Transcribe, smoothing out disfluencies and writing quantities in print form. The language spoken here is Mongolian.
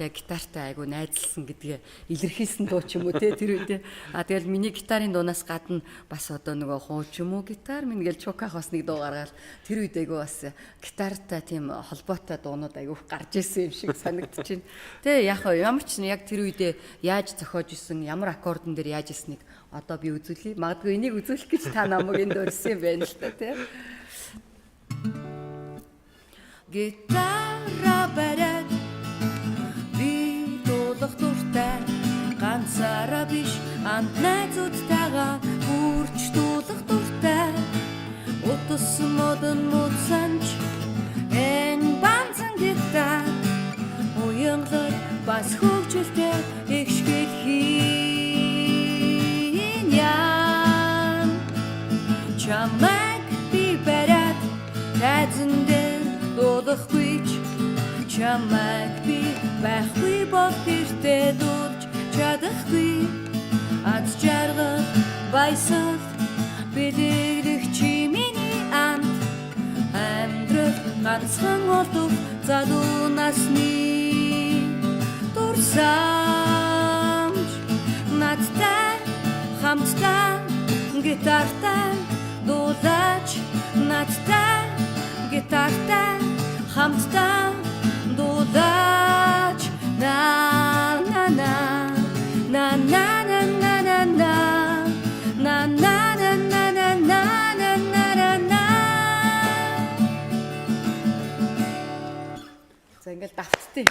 тэгээ гитартай айгу найзлсан гэдгээ илэрхийлсэн дуу ч юм уу те тэр үедээ тэгэл миний гитарын дуунаас гадна бас одоо нөгөө хуу ч юм уу гитар минь гэл чуках бас нэг дуу гаргаад тэр үед айгу бас гитартай тийм холбоотой дуунууд айгу гарч ирсэн юм шиг санагдчихэв. Тэ яг ямар ч яг тэр үедээ яаж зохиож исэн ямар аккордон дээр яаж ирснийг одоо би үзүүлье. Магадгүй энийг үзүүлэх гэж та намайг энд өрсөн юм байна л та те. Гитара бариад би дуулах дуртай ганцаараа биш хамт найзуудтайгаа хүрч дуулах дуртай утас модон муцанч энэ банцан гитар уянгалар бас хөгжилтэй ихшгэл хийн яан чамайг би бариад тайзан дээр дуулахгүй ч чамайг би байхгүй бол гэртээ дуулж чадахгүй аз жаргал баясал бэлэглэх чи миний амт амьдрал ганцхан олдох залуу насны дурсамж надтай хамтдаа гитартай дуулаач надтай гитартай хамтдаа дуулаач на на на на на на на на на на на на на на на на. За ингээл давтдээ.